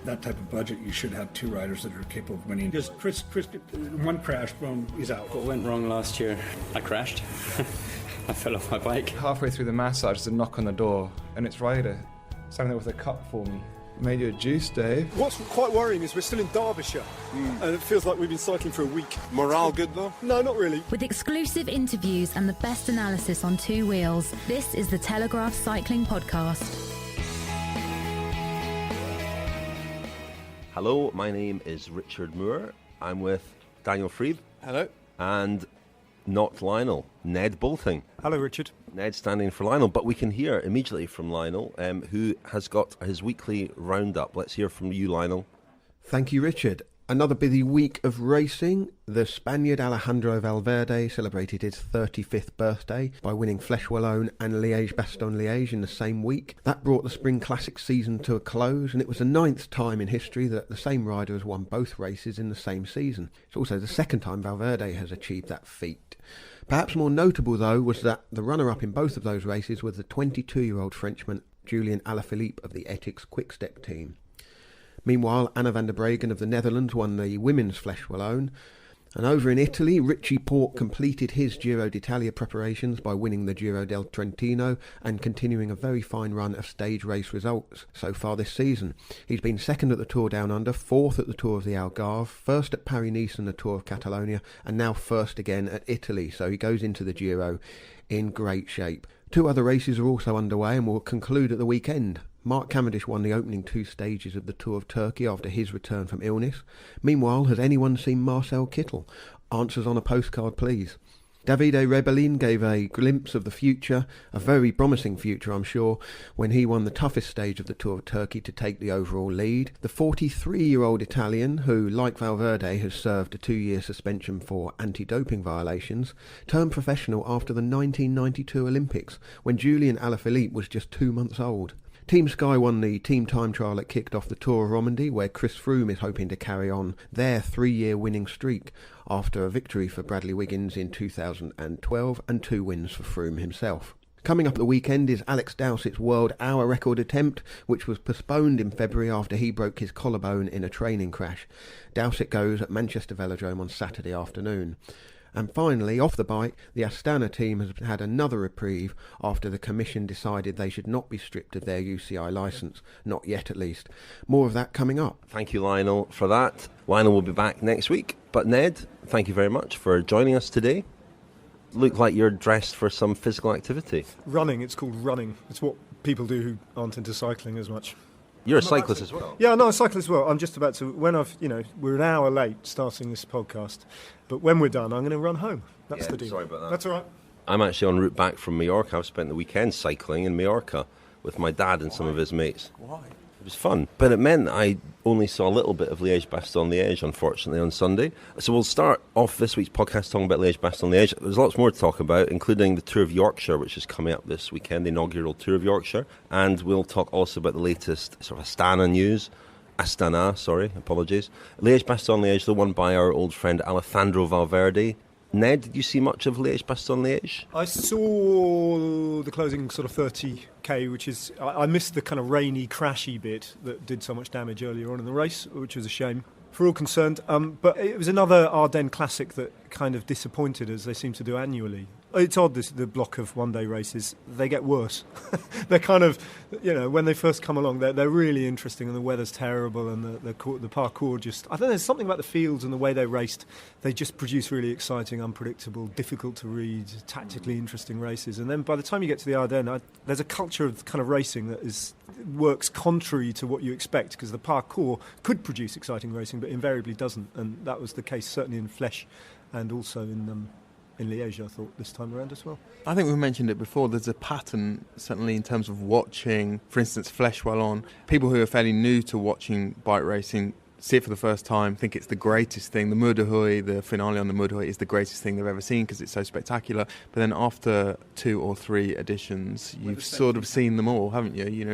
that type of budget, you should have two riders that are capable of winning. Because Chris, one crash, boom, he's out. What went wrong last year? I crashed. I fell off my bike. Halfway through the massage, there's a knock on the door, and it's Ryder, standing there with a cup for me. Made you a juice, Dave. What's quite worrying is we're still in Derbyshire, and it feels like we've been cycling for a week. Morale good though? No, not really. With exclusive interviews and the best analysis on two wheels, this is the Telegraph Cycling Podcast. Hello, my name is Richard Moore. I'm with Daniel Friebe. Hello. And not Lionel, Ned Boulting. Hello, Richard. Ned standing for Lionel, but we can hear immediately from Lionel, who has got his weekly roundup. Let's hear from you, Lionel. Thank you, Richard. Another busy week of racing. The Spaniard Alejandro Valverde celebrated his 35th birthday by winning Flèche Wallonne and Liège-Bastogne-Liège in the same week. That brought the Spring Classic season to a close, and it was the 9th time in history that the same rider has won both races in the same season. It's also the second time Valverde has achieved that feat. Perhaps more notable, though, was that the runner-up in both of those races was the 22-year-old Frenchman Julian Alaphilippe of the Etixx Quick-Step team. Meanwhile, Anna van der Breggen of the Netherlands won the women's Flèche Wallonne. And over in Italy, Richie Porte completed his Giro d'Italia preparations by winning the Giro del Trentino and continuing a very fine run of stage race results so far this season. He's been second at the Tour Down Under, fourth at the Tour of the Algarve, first at Paris-Nice and the Tour of Catalonia, and now first again at Italy. So he goes into the Giro in great shape. Two other races are also underway and will conclude at the weekend. Mark Cavendish won the opening two stages of the Tour of Turkey after his return from illness. Meanwhile, has anyone seen Marcel Kittel? Answers on a postcard, please. Davide Rebellin gave a glimpse of the future, a very promising future, I'm sure, when he won the toughest stage of the Tour of Turkey to take the overall lead. The 43-year-old Italian, who, like Valverde, has served a 2-year suspension for anti-doping violations, turned professional after the 1992 Olympics, when Julian Alaphilippe was just 2 months old. Team Sky won the team time trial that kicked off the Tour of Romandy, where Chris Froome is hoping to carry on their 3-year winning streak after a victory for Bradley Wiggins in 2012 and 2 wins for Froome himself. Coming up at the weekend is Alex Dowsett's world hour record attempt, which was postponed in February after he broke his collarbone in a training crash. Dowsett goes at Manchester Velodrome on Saturday afternoon. And finally, off the bike, the Astana team has had another reprieve after the Commission decided they should not be stripped of their UCI licence, not yet at least. More of that coming up. Thank you, Lionel, for that. Lionel will be back next week. But Ned, thank you very much for joining us today. Look like you're dressed for some physical activity. Running, it's called running. It's what people do who aren't into cycling as much. You're a cyclist as well? Yeah, no, I cycle as well. I'm just about to, we're an hour late starting this podcast, but when we're done, I'm going to run home. That's the deal. Sorry about that. That's all right. I'm actually en route back from Mallorca. I've spent the weekend cycling in Mallorca with my dad and some of his mates. Why? It was fun, but it meant I only saw a little bit of Liège-Bastogne-Liège, unfortunately, on Sunday. So we'll start off this week's podcast talking about Liège-Bastogne-Liège. There's lots more to talk about, including the Tour of Yorkshire, which is coming up this weekend, the inaugural Tour of Yorkshire. And we'll talk also about the latest sort of Astana, apologies. Liège-Bastogne-Liège, the one by our old friend Alejandro Valverde. Ned, did you see much of Liège-Bastogne-Liège? I saw the closing sort of 30k, which is... I missed the kind of rainy, crashy bit that did so much damage earlier on in the race, which was a shame for all concerned. But it was another Ardennes classic that kind of disappointed, as they seem to do annually. It's odd, the block of one-day races, they get worse. They're kind of, when they first come along, they're really interesting, and the weather's terrible, and the parkour just... I think there's something about the fields and the way they raced. They just produce really exciting, unpredictable, difficult to read, tactically interesting races. And then by the time you get to the Ardennes, there's a culture of kind of racing that works contrary to what you expect, because the parkour could produce exciting racing, but invariably doesn't. And that was the case certainly in Flèche and also in Liège, I thought, this time around as well. I think we've mentioned it before. There's a pattern, certainly in terms of watching, for instance, Flèche Wallonne. People who are fairly new to watching bike racing see it for the first time, think it's the greatest thing. The Mur-de-Huy, the finale on the Mur-de-Huy is the greatest thing they've ever seen because it's so spectacular. But then after 2 or 3 editions, you've sort of seen them all, haven't you?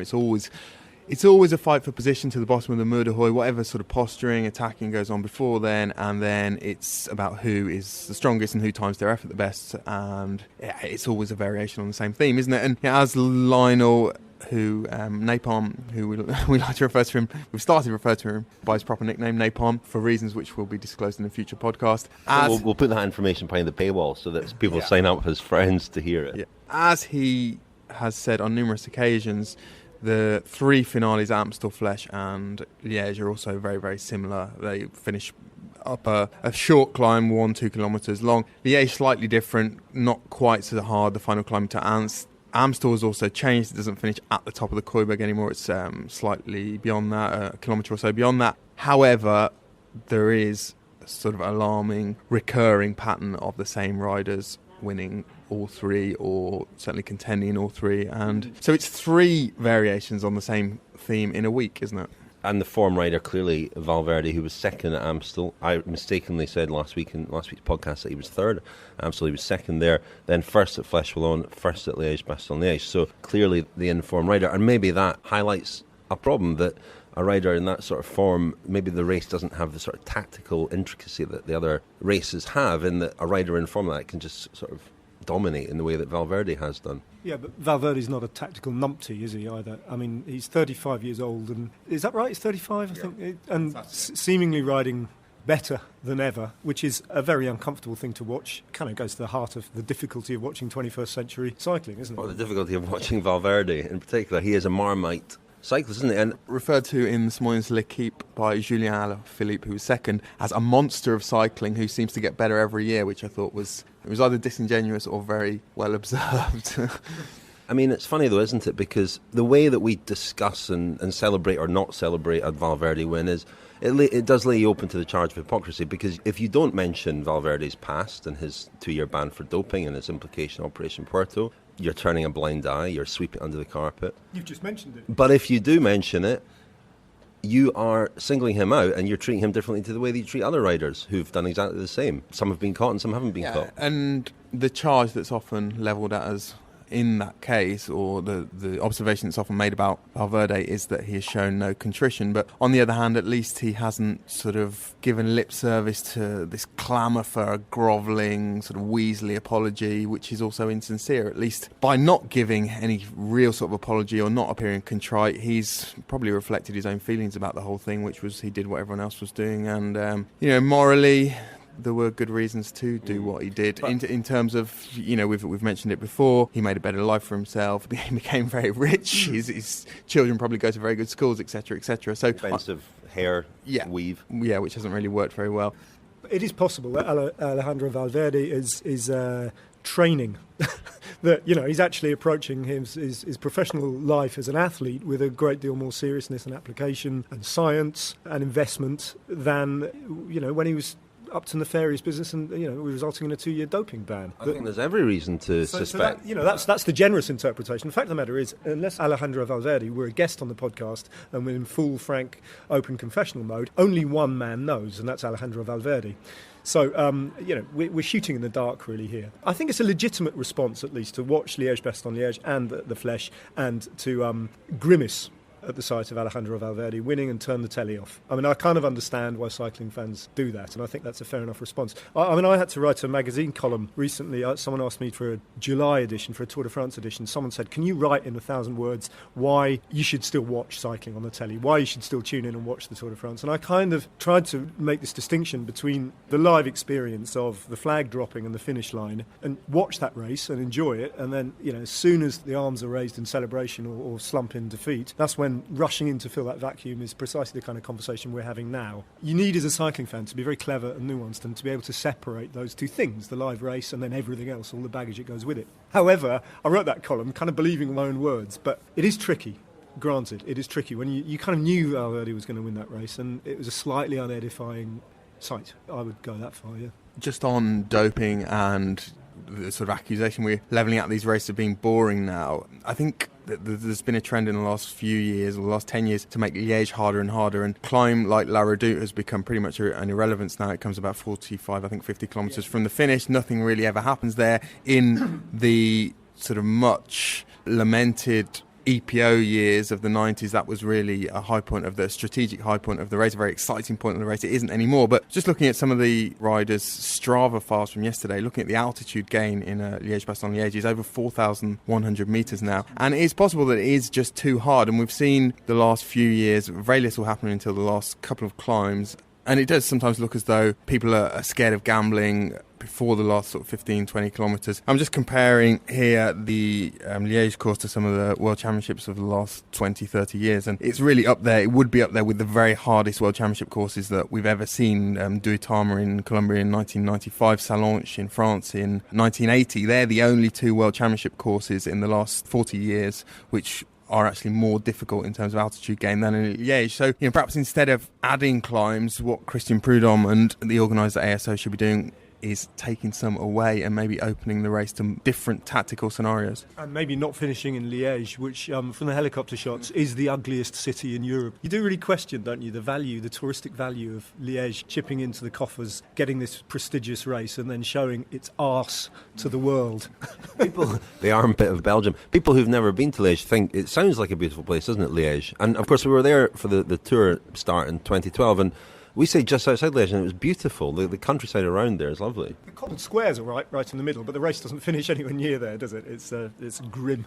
It's always a fight for position to the bottom of the Mur-de-Huy, whatever sort of posturing, attacking goes on before then, and then it's about who is the strongest and who times their effort the best, and it's always a variation on the same theme, isn't it? And as Lionel who Napalm, who we like to refer to him. We've started to refer to him by his proper nickname, Napalm, for reasons which will be disclosed in a future podcast. We'll put that information behind the paywall so that people sign up as friends to hear it. Yeah. As he has said on numerous occasions, the three finales, Amstel, Flèche and Liège, are also very, very similar. They finish up a short climb, 1-2 kilometres long. Liège slightly different, not quite so hard, the final climb to Amstel has also changed. It doesn't finish at the top of the Kooiberg anymore. It's slightly beyond that, a kilometre or so beyond that. However, there is a sort of alarming recurring pattern of the same riders winning all three, or certainly contending in all three. And so it's three variations on the same theme in a week, isn't it? And the form rider, clearly Valverde, who was second at Amstel. I mistakenly said last week's podcast that he was third at Amstel. He was second there, then first at Flèche Wallonne, first at Liège-Bastogne-Liège. So clearly the informed rider, and maybe that highlights a problem, that a rider in that sort of form, maybe the race doesn't have the sort of tactical intricacy that the other races have, in that a rider in form like that can just sort of dominate in the way that Valverde has done. Yeah, but Valverde's not a tactical numpty, is he, either? I mean, he's 35 years old, and is that right? He's 35, I think? And seemingly riding better than ever, which is a very uncomfortable thing to watch. Kind of goes to the heart of the difficulty of watching 21st century cycling, isn't it? Well, the difficulty of watching Valverde in particular. He is a Marmite cyclist, isn't he? And referred to in this morning's L'Equipe by Julien Alaphilippe, who was second, as a monster of cycling who seems to get better every year, which I thought was either disingenuous or very well observed. I mean, it's funny though, isn't it? Because the way that we discuss and celebrate or not celebrate a Valverde win is, it does lay you open to the charge of hypocrisy, because if you don't mention Valverde's past and his 2-year ban for doping and his implication in Operation Puerto, you're turning a blind eye, you're sweeping under the carpet. You've just mentioned it. But if you do mention it, you are singling him out, and you're treating him differently to the way that you treat other riders who've done exactly the same. Some have been caught and some haven't been caught. And the charge that's often levelled at us in that case, or the observation that's often made about Valverde, is that he has shown no contrition. But on the other hand, at least he hasn't sort of given lip service to this clamour for a grovelling, sort of Weasley apology, which is also insincere. At least by not giving any real sort of apology or not appearing contrite, he's probably reflected his own feelings about the whole thing, which was he did what everyone else was doing. And, morally, there were good reasons to do what he did. In terms of, we've mentioned it before, he made a better life for himself, he became very rich, his children probably go to very good schools, etc., etc. So expensive hair, weave. Yeah, which hasn't really worked very well. It is possible that Alejandro Valverde is training. That, he's actually approaching his professional life as an athlete with a great deal more seriousness and application and science and investment than, when he was up to nefarious business and, resulting in a 2-year doping ban. I think there's every reason to suspect. So that's the generous interpretation. The fact of the matter is, unless Alejandro Valverde were a guest on the podcast and we're in full, frank, open confessional mode, only one man knows, and that's Alejandro Valverde. So, we're shooting in the dark really here. I think it's a legitimate response, at least, to watch Liège-Bastogne-Liège and the Flèche and to grimace at the sight of Alejandro Valverde winning and turn the telly off. I mean, I kind of understand why cycling fans do that, and I think that's a fair enough response. I had to write a magazine column recently. Someone asked me for a July edition, for a Tour de France edition. Someone said, can you write in 1,000 words why you should still watch cycling on the telly, why you should still tune in and watch the Tour de France? And I kind of tried to make this distinction between the live experience of the flag dropping and the finish line, and watch that race and enjoy it, and then, as soon as the arms are raised in celebration or slump in defeat, that's when rushing in to fill that vacuum is precisely the kind of conversation we're having now. You need, as a cycling fan, to be very clever and nuanced and to be able to separate those two things, the live race and then everything else, all the baggage that goes with it. However, I wrote that column kind of believing my own words, but it is tricky. Granted, it is tricky when you kind of knew Valverde was going to win that race, and it was a slightly unedifying sight. I would go that far, yeah. Just on doping and the sort of accusation we're levelling at these races of being boring now, I think there's been a trend in the last few years, or the last 10 years, to make Liège harder and harder, and climb like La Redoute has become pretty much an irrelevance now. It comes about 45, I think 50 kilometres from the finish. Nothing really ever happens there in the sort of much lamented EPO years of the 90s, that was really a high point of the strategic high point of the race, a very exciting point of the race. It isn't anymore. But just looking at some of the riders' Strava files from yesterday, looking at the altitude gain in Liège-Bastogne-Liège is over 4,100 metres now. And it is possible that it is just too hard. And we've seen the last few years very little happening until the last couple of climbs. And it does sometimes look as though people are scared of gambling before the last sort of 15, 20 kilometres. I'm just comparing here the Liège course to some of the World Championships of the last 20, 30 years. And it's really up there. It would be up there with the very hardest World Championship courses that we've ever seen. Duitama in Colombia in 1995, Sallanches in France in 1980. They're the only two World Championship courses in the last 40 years which are actually more difficult in terms of altitude gain than in Liège. So, perhaps instead of adding climbs, what Christian Prudhomme and the organiser ASO should be doing is taking some away and maybe opening the race to different tactical scenarios. And maybe not finishing in Liège, which from the helicopter shots is the ugliest city in Europe. You do really question, don't you, the touristic value of Liège chipping into the coffers, getting this prestigious race and then showing its arse to the world. The armpit of Belgium. People who've never been to Liège think it sounds like a beautiful place, doesn't it, Liège? And of course we were there for the tour start in 2012 and we stayed just outside Liège and it was beautiful. The countryside around there is lovely. The cobbled squares are right in the middle, but the race doesn't finish anywhere near there, does it? It's grim.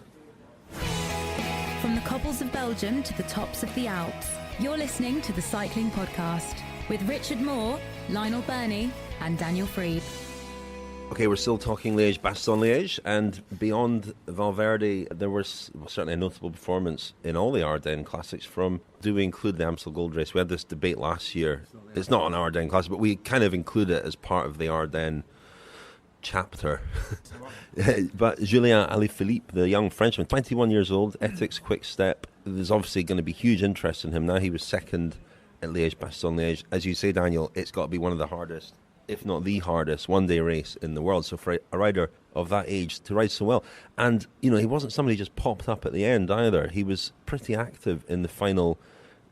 From the cobbles of Belgium to the tops of the Alps, you're listening to the Cycling Podcast with Richard Moore, Lionel Burney and Daniel Friebe. Okay, we're still talking Liège-Bastogne-Liège, and beyond Valverde, there was certainly a notable performance in all the Ardennes Classics from, do we include the Amstel Gold Race? We had this debate last year. It's not an Ardennes Classic, but we kind of include it as part of the Ardennes chapter. But Julien Alaphilippe, the young Frenchman, 21 years old, Ethics Quick Step, there's obviously going to be huge interest in him now. He was second at Liège-Bastogne-Liège. As you say, Daniel, it's got to be one of the hardest, if not the hardest, one-day race in the world. So for a rider of that age to ride so well. And, he wasn't somebody who just popped up at the end either. He was pretty active in the final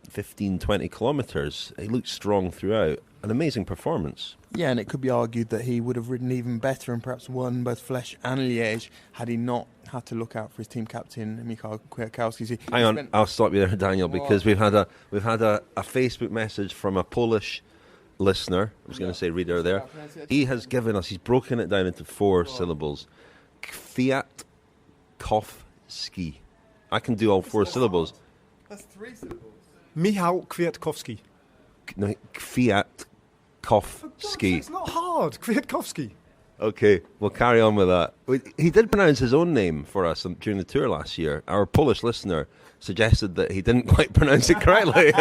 15, 20 kilometres. He looked strong throughout. An amazing performance. Yeah, and it could be argued that he would have ridden even better and perhaps won both Flèche and Liège had he not had to look out for his team captain, Michał Kwiatkowski. Hang on, I'll stop you there, Daniel, because we've had a Facebook message from a Polish listener, I was going to say reader there. He has given us, he's broken it down into 4 syllables. Kwiatkowski. I can do all 4 syllables. That's 3 syllables. Michał Kwiatkowski. No, Kwiatkowski. It's not hard, Kwiatkowski. Okay, we'll carry on with that. He did pronounce his own name for us during the tour last year. Our Polish listener suggested that he didn't quite pronounce it correctly.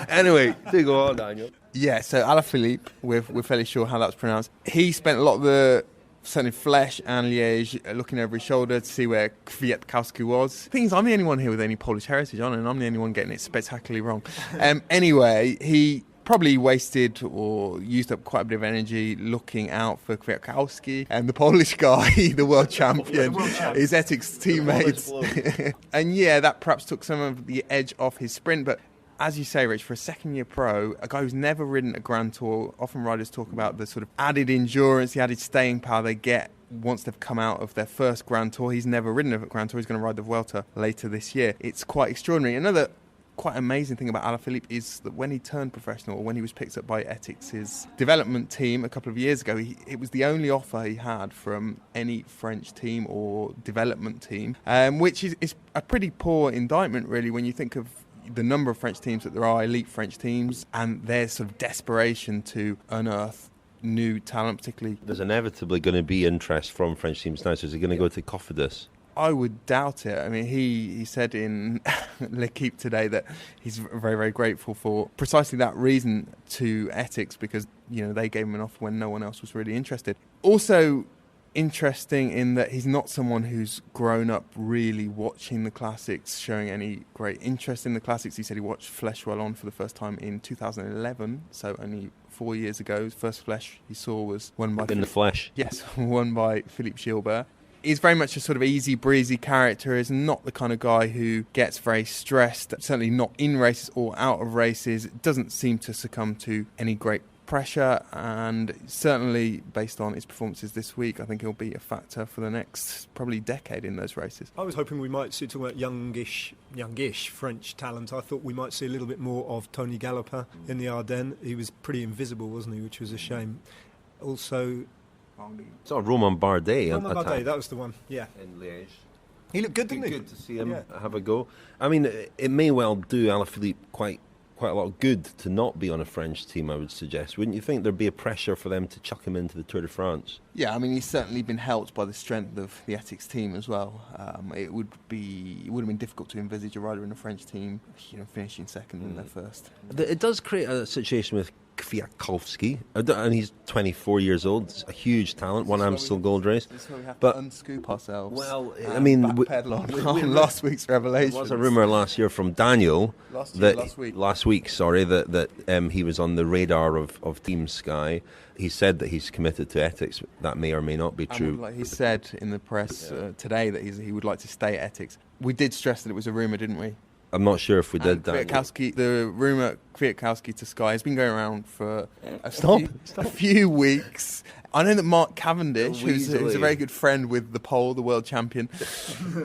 Anyway, do go on, Daniel. Yeah, so Alaphilippe, we're fairly sure how that's pronounced. He spent a lot of the, certainly Flèche and Liège, looking over his shoulder to see where Kwiatkowski was. The thing is, I'm the only one here with any Polish heritage on, and I'm the only one getting it spectacularly wrong. Anyway, he probably wasted or used up quite a bit of energy looking out for Kwiatkowski and the Polish guy, the world champion, his Ethics teammates. And yeah, that perhaps took some of the edge off his sprint. But as you say, Rich, for a second-year pro, a guy who's never ridden a Grand Tour, often riders talk about the sort of added endurance, the added staying power they get once they've come out of their first Grand Tour. He's never ridden a Grand Tour. He's going to ride the Vuelta later this year. It's quite extraordinary. Another quite amazing thing about Alaphilippe is that when he turned professional, or when he was picked up by Ethics' development team a couple of years ago, it was the only offer he had from any French team or development team, which is a pretty poor indictment, really, when you think of the number of French teams that there are, elite French teams, and their sort of desperation to unearth new talent, particularly. There's inevitably going to be interest from French teams now, so is he going to go to Cofidis? I would doubt it. I mean, he said in L'Equipe today that he's very, very grateful for precisely that reason to Ethics, because, they gave him an offer when no one else was really interested. Also interesting in that he's not someone who's grown up really watching the classics, showing any great interest in the classics. He said he watched Flèche Wallonne for the first time in 2011, so only 4 years ago. His first Flèche he saw was won by... In the flesh. Yes, won by Philippe Gilbert. He's very much a sort of easy breezy character. He's not the kind of guy who gets very stressed, certainly not in races or out of races. Doesn't seem to succumb to any great pressure, and certainly based on his performances this week, I think he'll be a factor for the next probably decade in those races. I was hoping we might see, talking about youngish French talent, I thought we might see a little bit more of Tony Galopin in the Ardennes. He was pretty invisible, wasn't he, which was a shame. Also, Saw Romain Bardet. Romain Bardet, that was the one, yeah. In Liège. He looked good, didn't he? Good to see him have a go. I mean, it may well do Alaphilippe quite a lot of good to not be on a French team, I would suggest. Wouldn't you think there'd be a pressure for them to chuck him into the Tour de France? Yeah, I mean, he's certainly been helped by the strength of the Ethics team as well. It would have been difficult to envisage a rider in a French team, finishing second in their first. It does create a situation with Kwiatkowski, and he's 24 years old, a huge talent, won Amstel Gold Race. This is where we have to unscoop ourselves. Well, I mean, backpedal on last week's revelation. There was a rumour last year from Daniel last week, that he was on the radar of Team Sky. He said that he's committed to Ethics. That may or may not be true. He said in the press today that he would like to stay at Ethics. We did stress that it was a rumour, didn't we? I'm not sure if we did that. The rumour Kwiatkowski to Sky has been going around for a few weeks. I know that Mark Cavendish, who's a very good friend with the pole, the world champion,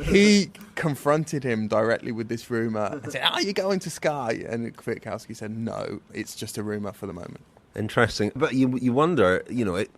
he confronted him directly with this rumour and said, "Are you going to Sky?" And Kwiatkowski said, "No, it's just a rumour for the moment." Interesting. But you wonder,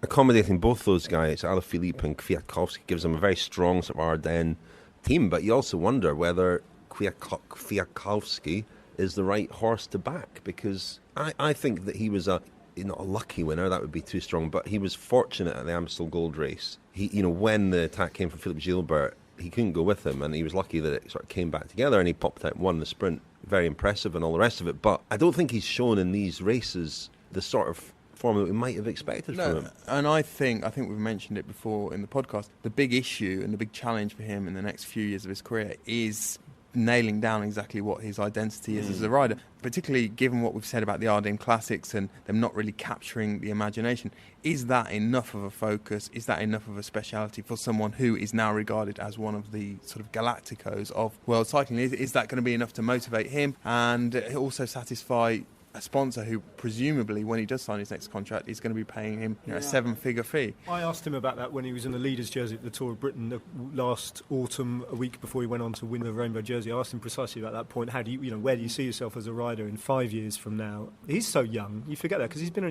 accommodating both those guys, Alaphilippe and Kwiatkowski, gives them a very strong sort of Ardennes team. But you also wonder whether Kwiatkowski is the right horse to back, because I think that he was not a lucky winner, that would be too strong, but he was fortunate at the Amstel Gold Race. When the attack came from Philippe Gilbert, he couldn't go with him, and he was lucky that it sort of came back together, and he popped out and won the sprint. Very impressive and all the rest of it, but I don't think he's shown in these races the sort of form that we might have expected from him. And I think we've mentioned it before in the podcast, the big issue and the big challenge for him in the next few years of his career is nailing down exactly what his identity is as a rider, particularly given what we've said about the Ardennes Classics and them not really capturing the imagination. Is that enough of a focus? Is that enough of a speciality for someone who is now regarded as one of the sort of galacticos of world cycling? Is that going to be enough to motivate him and also satisfy a sponsor who presumably, when he does sign his next contract, is going to be paying him a seven-figure fee? I asked him about that when he was in the leader's jersey at the Tour of Britain last autumn, a week before he went on to win the rainbow jersey. I asked him precisely about that point. How do where do you see yourself as a rider in 5 years from now? He's so young, you forget that, because he's been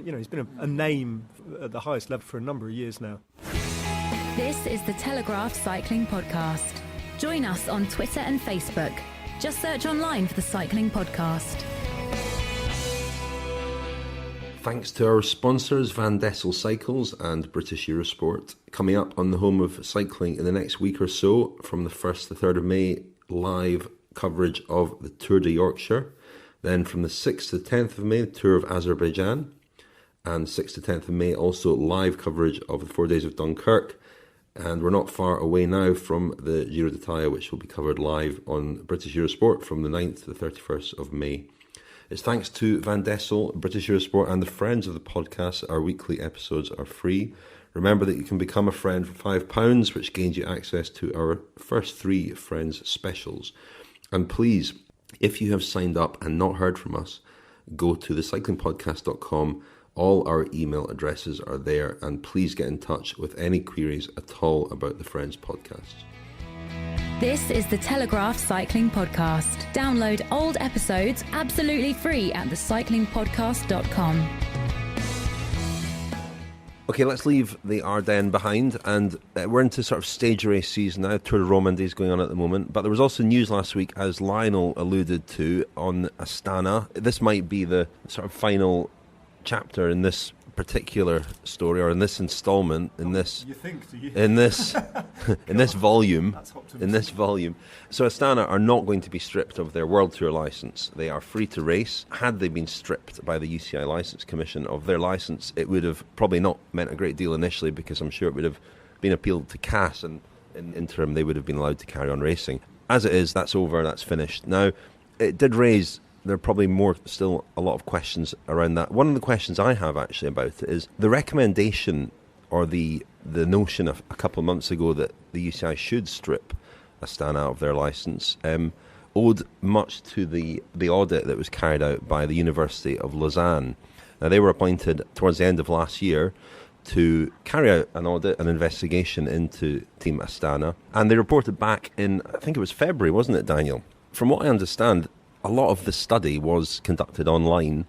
a name at the highest level for a number of years now. This is the Telegraph Cycling Podcast. Join us on Twitter and Facebook. Just search online for the Cycling Podcast. Thanks to our sponsors, Van Dessel Cycles and British Eurosport. Coming up on the home of cycling in the next week or so, from the 1st to 3rd of May, live coverage of the Tour de Yorkshire. Then from the 6th to 10th of May, the Tour of Azerbaijan. And 6th to 10th of May, also live coverage of the 4 days of Dunkirk. And we're not far away now from the Giro d'Italia, which will be covered live on British Eurosport from the 9th to the 31st of May. It's thanks to Van Dessel, British Eurosport, and the friends of the podcast. Our weekly episodes are free. Remember that you can become a friend for £5, which gains you access to our first 3 Friends specials. And please, if you have signed up and not heard from us, go to thecyclingpodcast.com. All our email addresses are there, and please get in touch with any queries at all about the Friends podcast. This is the Telegraph Cycling Podcast. Download old episodes absolutely free at thecyclingpodcast.com. Okay, let's leave the Ardennes behind, and we're into sort of stage race season now. Tour de Romandie is going on at the moment, but there was also news last week, as Lionel alluded to, on Astana. This might be the sort of final chapter in this particular story, or in this instalment, in this volume. So Astana are not going to be stripped of their World Tour licence. They are free to race. Had they been stripped by the UCI Licence Commission of their licence, it would have probably not meant a great deal initially, because I'm sure it would have been appealed to CAS, and in interim they would have been allowed to carry on racing. As it is, that's over, that's finished. Now, it did raise, there are probably still a lot of questions around that. One of the questions I have actually about it is the recommendation, or the notion of a couple of months ago that the UCI should strip Astana of their licence, owed much to the audit that was carried out by the University of Lausanne. Now, they were appointed towards the end of last year to carry out an audit, an investigation into Team Astana. And they reported back in, I think it was February, wasn't it, Daniel? From what I understand, a lot of the study was conducted online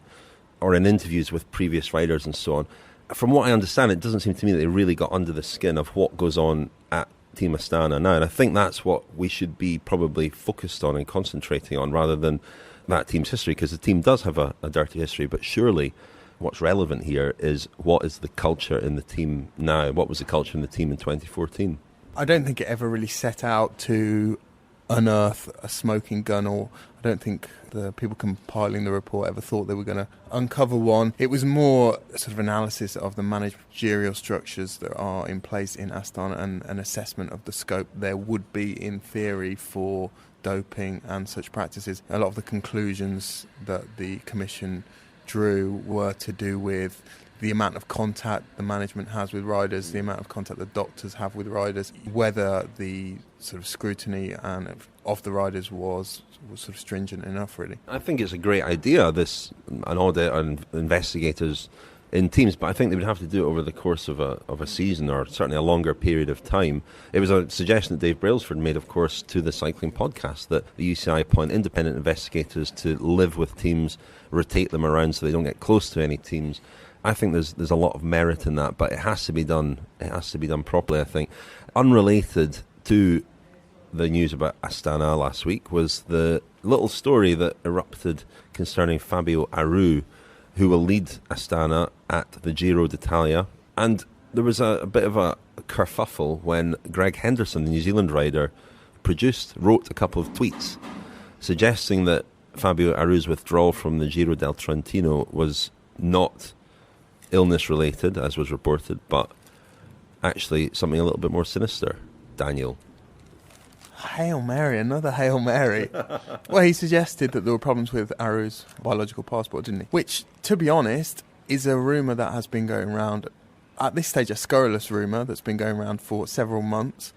or in interviews with previous riders and so on. From what I understand, it doesn't seem to me that they really got under the skin of what goes on at Team Astana now. And I think that's what we should be probably focused on and concentrating on rather than that team's history, because the team does have a dirty history. But surely what's relevant here is what is the culture in the team now? What was the culture in the team in 2014? I don't think it ever really set out to unearth a smoking gun, or I don't think the people compiling the report ever thought they were going to uncover one. It was more sort of analysis of the managerial structures that are in place in Astana and an assessment of the scope there would be in theory for doping and such practices. A lot of the conclusions that the commission drew were to do with the amount of contact the management has with riders, the amount of contact the doctors have with riders, whether the sort of scrutiny and of the riders was sort of stringent enough, really. I think it's a great idea, an audit and investigators in teams, but I think they would have to do it over the course of a season, or certainly a longer period of time. It was a suggestion that Dave Brailsford made, of course, to the Cycling Podcast, that the UCI appoint independent investigators to live with teams, rotate them around so they don't get close to any teams. I think there's a lot of merit in that, but it has to be done. It has to be done properly, I think. Unrelated to the news about Astana last week was the little story that erupted concerning Fabio Aru, who will lead Astana at the Giro d'Italia. And there was a bit of a kerfuffle when Greg Henderson, the New Zealand rider, wrote a couple of tweets suggesting that Fabio Aru's withdrawal from the Giro del Trentino was not illness-related, as was reported, but actually something a little bit more sinister. Daniel. Hail Mary, another Hail Mary. Well, he suggested that there were problems with Aru's biological passport, didn't he? Which, to be honest, is a rumour that has been going around, at this stage, a scurrilous rumour that's been going around for several months.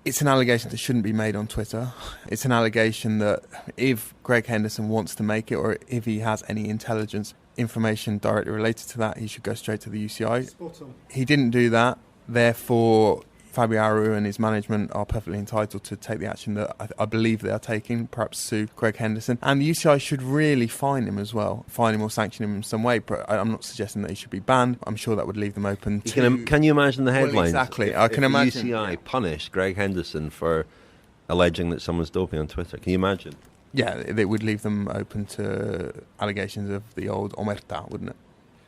It's an allegation that shouldn't be made on Twitter. It's an allegation that if Greg Henderson wants to make it, or if he has any intelligence information directly related to that, he should go straight to the UCI. Spot on. He didn't do that, therefore Fabio Aru and his management are perfectly entitled to take the action that I believe they are taking, perhaps sue Greg Henderson. And the UCI should really fine him as well, fine him or sanction him in some way. But I'm not suggesting that he should be banned. I'm sure that would leave them open to... Can you imagine the headlines? Well, exactly. If, I can imagine. The UCI punished Greg Henderson for alleging that someone's doping on Twitter. Can you imagine? Yeah, it would leave them open to allegations of the old omerta, wouldn't it?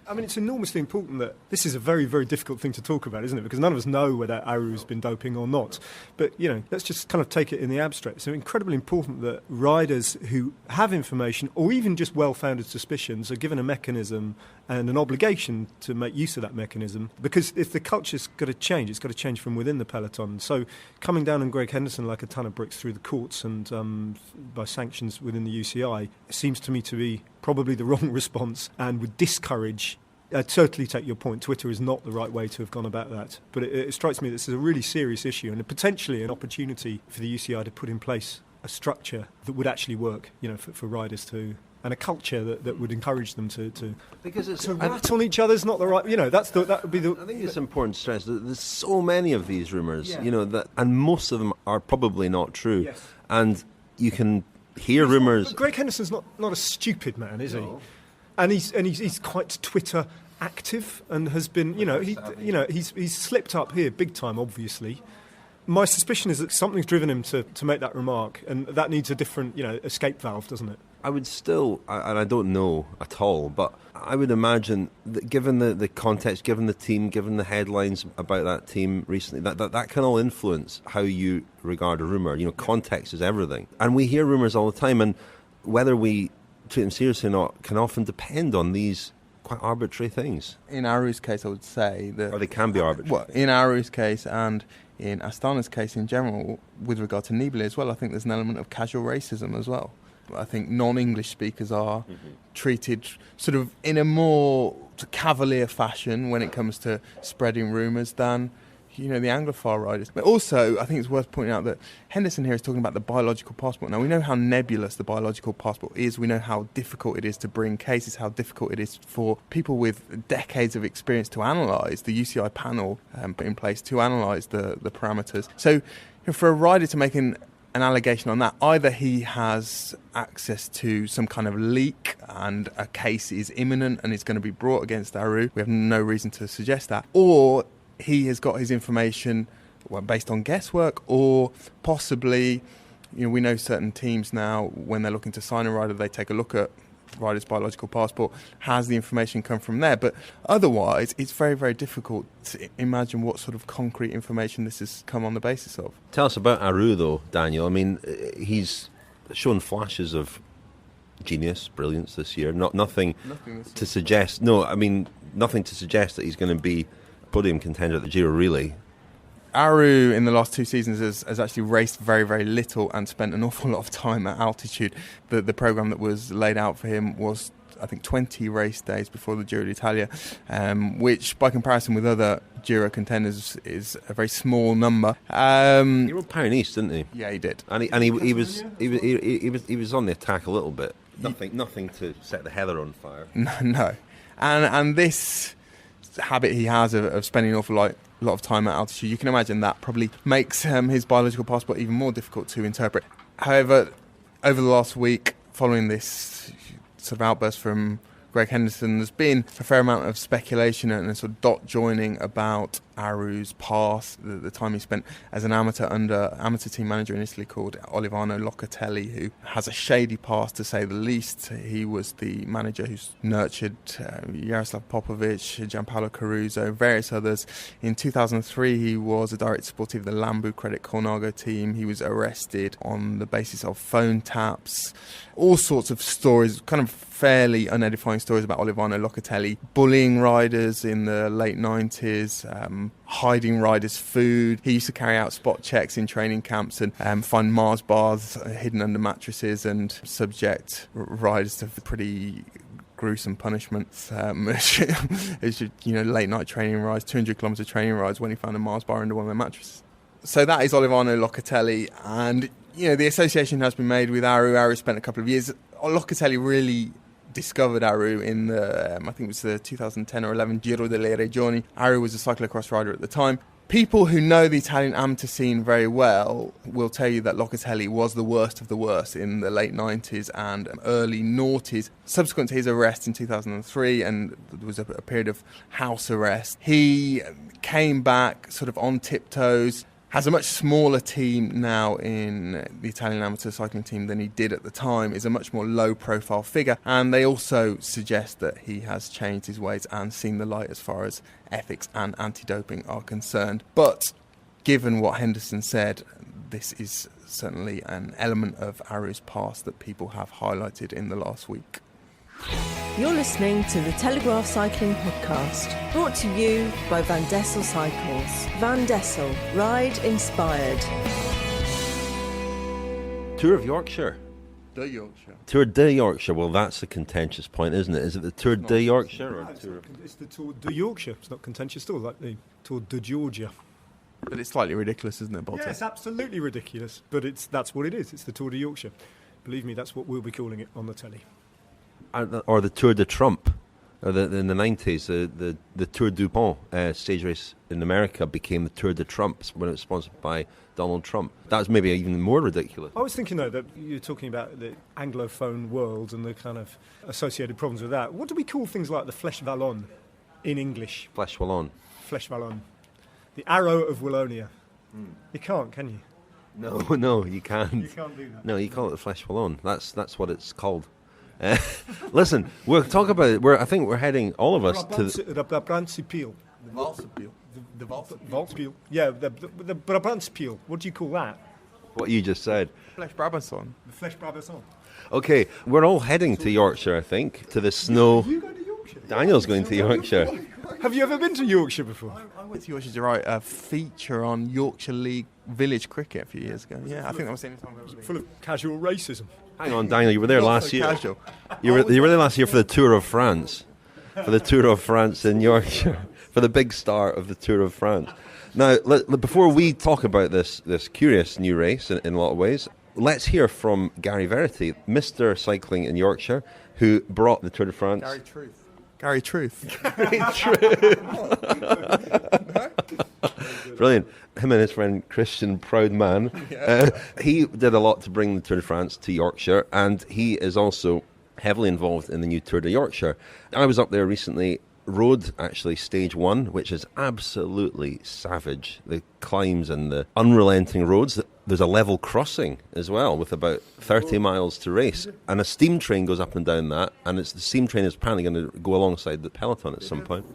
I mean, it's enormously important that this is a very, very difficult thing to talk about, isn't it? Because none of us know whether Aru's been doping or not. But, let's just kind of take it in the abstract. It's incredibly important that riders who have information or even just well-founded suspicions are given a mechanism and an obligation to make use of that mechanism. Because if the culture's got to change, it's got to change from within the peloton. So coming down on Greg Henderson like a ton of bricks through the courts and by sanctions within the UCI seems to me to be probably the wrong response and would discourage. I totally take your point. Twitter is not the right way to have gone about that. But it strikes me this is a really serious issue and potentially an opportunity for the UCI to put in place a structure that would actually work, for riders to, and a culture that would encourage them to because it's to rat on each other's not the right. That would be the. I think it's important to stress that there's so many of these rumours, that, and most of them are probably not true. Yes. And you can hear rumours. Greg Henderson's not a stupid man, is he? And he's quite Twitter active and has been, he's slipped up here big time, obviously. My suspicion is that something's driven him to make that remark, and that needs a different, escape valve, doesn't it? I would still, and I don't know at all, but I would imagine that given the context, given the team, given the headlines about that team recently, that can all influence how you regard a rumour. Context is everything. And we hear rumours all the time, and whether we treat them seriously or not can often depend on these quite arbitrary things. In Aru's case, I would say that... Or they can be arbitrary. Well, in Aru's case and in Astana's case in general, with regard to Nibali as well, I think there's an element of casual racism as well. I think non-English speakers are treated sort of in a more cavalier fashion when it comes to spreading rumours than the Anglophile riders. But also, I think it's worth pointing out that Henderson here is talking about the biological passport. Now, we know how nebulous the biological passport is. We know how difficult it is to bring cases, how difficult it is for people with decades of experience to analyse, the UCI panel put in place to analyse the parameters. So for a rider to make an allegation on that, either he has access to some kind of leak and a case is imminent and is going to be brought against Aru. We have no reason to suggest that. Or he has got his information based on guesswork, or possibly, we know certain teams now, when they're looking to sign a rider, they take a look at rider's biological passport. Has the information come from there? But otherwise, it's very, very difficult to imagine what sort of concrete information this has come on the basis of. Tell us about Aru, though, Daniel. I mean, he's shown flashes of genius, brilliance this year. Nothing to suggest. No, I mean, nothing to suggest that he's going to be a podium contender at the Giro, really. Aru in the last 2 seasons has actually raced very, very little and spent an awful lot of time at altitude. The programme that was laid out for him was, I think, 20 race days before the Giro d'Italia, which by comparison with other Giro contenders is a very small number. He rode Pyrenees, didn't he? Yeah, he did. And he was on the attack a little bit. Nothing to set the heather on fire. No. And this habit he has of spending an awful lot of time at altitude, you can imagine that probably makes his biological passport even more difficult to interpret. However, over the last week, following this sort of outburst from Greg Henderson, there's been a fair amount of speculation and a sort of dot joining about Aru's past, the time he spent as an amateur team manager in Italy called Olivano Locatelli, who has a shady past to say the least. He was the manager who's nurtured Jaroslav Popovic, Gianpaolo Caruso, various others. In 2003, he was a director sportive of the Lambu Credit Colnago team. He was arrested on the basis of phone taps. All sorts of stories, kind of fairly unedifying stories about Olivano Locatelli, bullying riders in the late 90s, hiding riders' food. He used to carry out spot checks in training camps and find Mars bars hidden under mattresses and subject riders to pretty gruesome punishments. It's late night training rides, 200 kilometre training rides when he found a Mars bar under one of their mattresses. So that is Olivano Locatelli, and the association has been made with Aru. Aru spent a couple of years. Locatelli really discovered Aru in the, I think it was the 2010 or 11 Giro delle Regioni. Aru was a cyclocross rider at the time. People who know the Italian amateur scene very well will tell you that Locatelli was the worst of the worst in the late 90s and early noughties. Subsequent to his arrest in 2003, and there was a period of house arrest, he came back sort of on tiptoes, has a much smaller team now in the Italian amateur cycling team than he did at the time, is a much more low-profile figure, and they also suggest that he has changed his ways and seen the light as far as ethics and anti-doping are concerned. But given what Henderson said, this is certainly an element of Aru's past that people have highlighted in the last week. You're listening to the Telegraph Cycling Podcast, brought to you by Van Dessel Cycles. Van Dessel, ride inspired. Tour of Yorkshire. De Yorkshire. Tour de Yorkshire. Well, that's a contentious point, isn't it? Is it the Tour de Yorkshire? Or It's the Tour de Yorkshire. It's not contentious at all, like the Tour de Georgia. But it's slightly ridiculous, isn't it, Boulting? Yeah, it's absolutely ridiculous, but that's what it is. It's the Tour de Yorkshire. Believe me, that's what we'll be calling it on the telly. Or the Tour de Trump. In the 90s, the Tour du Pont stage race in America became the Tour de Trump when it was sponsored by Donald Trump. That was maybe even more ridiculous. I was thinking, though, that you're talking about the Anglophone world and the kind of associated problems with that. What do we call things like the Flèche Wallonne in English? Flèche Wallonne. Flèche Wallonne. The Arrow of Wallonia. You can't, can you? No, you can't. You can't do that. No, you call it the Flèche Wallonne. That's what it's called. Listen, we'll talk about it. I think we're heading, all of us, to the Brabantse-Peel. The Valsapeel. The Valsapeel. Yeah, the Brabantse-Peel. What do you call that? what you just said. Flèche Brabazon. The Flèche Brabazon. Okay, we're all heading to Yorkshire, I think, to the snow. You go to Yorkshire? Daniel's going to Yorkshire. Have you ever been to Yorkshire before? I went to Yorkshire to write a feature on Yorkshire League village cricket a few years ago. Yeah, I think that was the only time I've ever been. Full of casual racism. Hang on, Daniel, you were there last year. Casual. You were there last year for the Tour of France. For the Tour of France in Yorkshire. for the big star of the Tour of France. Now, before we talk about this curious new race in a lot of ways, let's hear from Gary Verity, Mr. Cycling in Yorkshire, who brought the Tour de France. Gary Truth. Brilliant. Him and his friend Christian, proud man. He did a lot to bring the Tour de France to Yorkshire, and he is also heavily involved in the new Tour de Yorkshire. I was up there recently, rode actually stage 1, which is absolutely savage. The climbs and the unrelenting roads. There's a level crossing as well with about 30 miles to race, and a steam train goes up and down that, and the steam train is apparently going to go alongside the peloton at some point.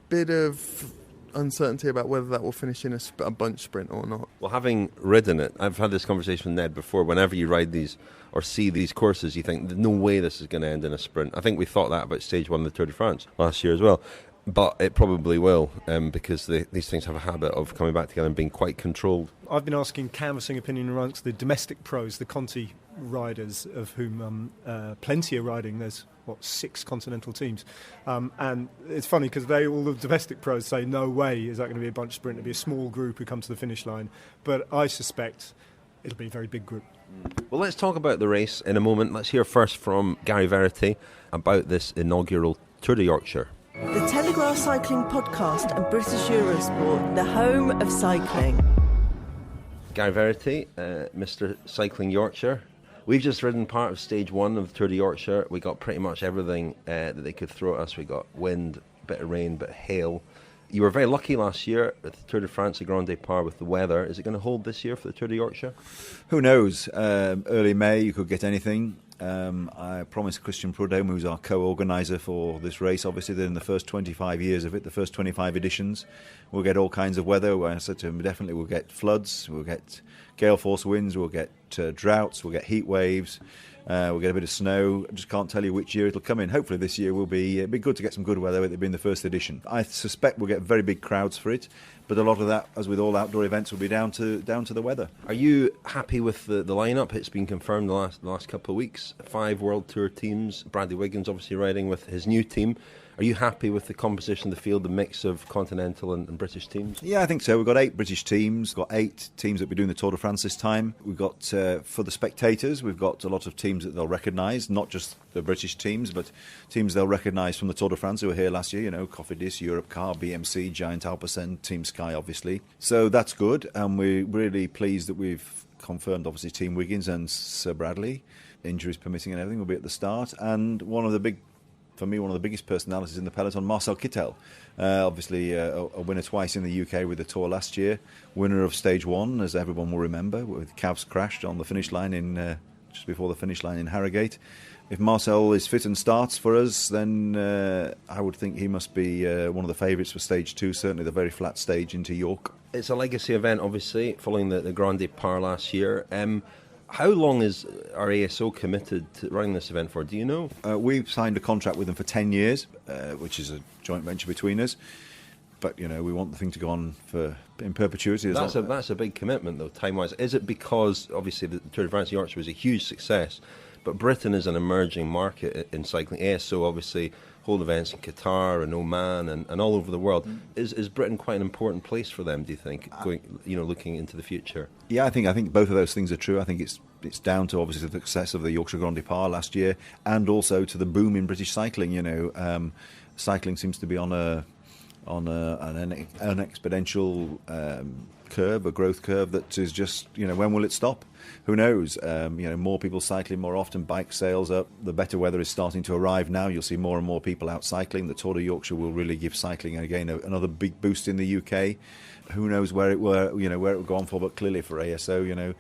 Bit of uncertainty about whether that will finish in a bunch sprint or not. Well, having ridden it, I've had this conversation with Ned before. Whenever you ride these or see these courses, you think, no way this is going to end in a sprint. I think we thought that about stage 1 of the Tour de France last year as well. But it probably will, because these things have a habit of coming back together and being quite controlled. I've been asking canvassing opinion amongst the domestic pros, the Conti riders, of whom plenty are riding. There's, 6 continental teams. And it's funny because all the domestic pros say, no way is that going to be a bunch sprint. It'll be a small group who come to the finish line. But I suspect it'll be a very big group. Well, let's talk about the race in a moment. Let's hear first from Gary Verity about this inaugural Tour de Yorkshire. The Telegraph Cycling Podcast and British Eurosport, the home of cycling. Gary Verity, Mr. Cycling Yorkshire. We've just ridden part of stage 1 of the Tour de Yorkshire. We got pretty much everything that they could throw at us. We got wind, a bit of rain, a bit of hail. You were very lucky last year at the Tour de France, the Grand Départ, with the weather. Is it going to hold this year for the Tour de Yorkshire? Who knows? Early May, you could get anything. I promised Christian Prudhomme, who's our co-organiser for this race, obviously, that in the first 25 years of it, the first 25 editions, we'll get all kinds of weather. I said to him, definitely we'll get floods, we'll get gale force winds, we'll get droughts, we'll get heat waves, we'll get a bit of snow. I just can't tell you which year it'll come in. Hopefully this year will be it'd be good to get some good weather with it being the first edition. I suspect we'll get very big crowds for it, but a lot of that, as with all outdoor events, will be down to the weather. Are you happy with the lineup? It's been confirmed the last couple of weeks. 5 World Tour teams. Bradley Wiggins obviously riding with his new team. Are you happy with the composition of the field, the mix of continental and British teams? Yeah, I think so. We've got 8 British teams. We've got 8 teams that will be doing the Tour de France this time. We've got, for the spectators, we've got a lot of teams that they'll recognise, not just the British teams, but teams they'll recognise from the Tour de France who were here last year, Cofidis, Europcar, BMC, Giant Alpecin, Team Sky, obviously. So that's good, and we're really pleased that we've confirmed, obviously, Team Wiggins and Sir Bradley, injuries permitting and everything, will be at the start. And one of the biggest personalities in the peloton, Marcel Kittel, obviously a winner twice in the UK with the Tour last year, winner of stage 1, as everyone will remember, with calves crashed on the finish line just before the finish line in Harrogate. If Marcel is fit and starts for us, then I would think he must be one of the favourites for stage 2, certainly the very flat stage into York. It's a legacy event, obviously, following the Grand Départ last year. How long is our ASO committed to running this event for? Do you know? We've signed a contract with them for 10 years, which is a joint venture between us. But, we want the thing to go on in perpetuity. That's a big commitment, though, time-wise. Is it because, obviously, the Tour de France Yorkshire was a huge success, but Britain is an emerging market in cycling? ASO, obviously, hold events in Qatar and Oman and all over the world. Is Britain quite an important place for them, do you think, looking into the future? Yeah, I think both of those things are true. I think it's down to, obviously, the success of the Yorkshire Grand Départ last year, and also to the boom in British cycling. Cycling seems to be on an exponential curve, a growth curve that is just, when will it stop? Who knows? More people cycling more often, bike sales up, the better weather is starting to arrive now. You'll see more and more people out cycling. The Tour de Yorkshire will really give cycling, again, another big boost in the UK. Who knows where it will go on for, but clearly for ASO,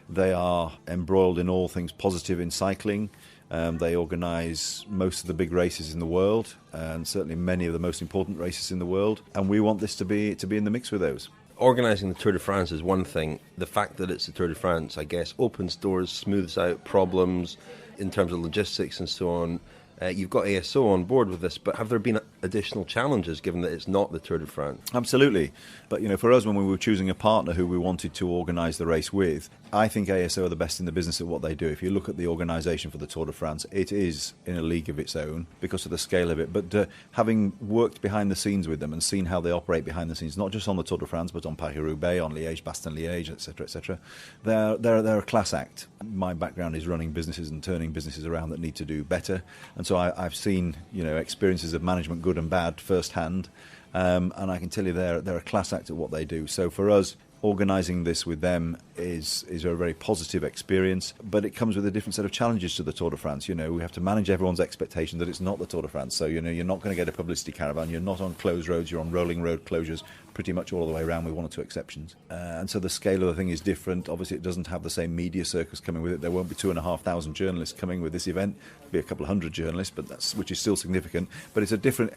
they are embroiled in all things positive in cycling. They organise most of the big races in the world, and certainly many of the most important races in the world. And we want this to be in the mix with those. Organising the Tour de France is one thing. The fact that it's the Tour de France, I guess, opens doors, smooths out problems in terms of logistics and so on. You've got ASO on board with this, but have there been additional challenges given that it's not the Tour de France? Absolutely. But, for us, when we were choosing a partner who we wanted to organise the race with, I think ASO are the best in the business at what they do. If you look at the organisation for the Tour de France, it is in a league of its own because of the scale of it. But having worked behind the scenes with them and seen how they operate behind the scenes, not just on the Tour de France, but on Paris-Roubaix, on Liège-Bastogne-Liège, etc., they're a class act. My background is running businesses and turning businesses around that need to do better. And so I've seen, experiences of management, good and bad, firsthand. And I can tell you they're a class act at what they do. So for us, organising this with them is a very positive experience, but it comes with a different set of challenges to the Tour de France. We have to manage everyone's expectation that it's not the Tour de France. So, you're not going to get a publicity caravan. You're not on closed roads. You're on rolling road closures pretty much all the way around with one or two exceptions. And so the scale of the thing is different. Obviously, it doesn't have the same media circus coming with it. There won't be 2,500 journalists coming with this event. There'll be a couple of hundred journalists, which is still significant. But it's a different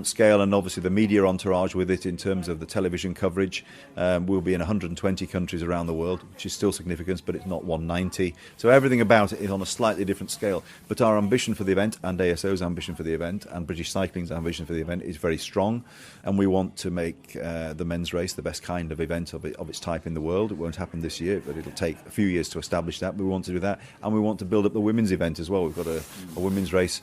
scale, and obviously the media entourage with it in terms of the television coverage. We'll be in 120 countries around the world, which is still significant, but it's not 190. So everything about it is on a slightly different scale. But our ambition for the event, and ASO's ambition for the event, and British Cycling's ambition for the event is very strong, and we want to make the men's race the best kind of event of its type in the world. It won't happen this year, but it'll take a few years to establish that. We want to do that, and we want to build up the women's event as well. We've got a women's race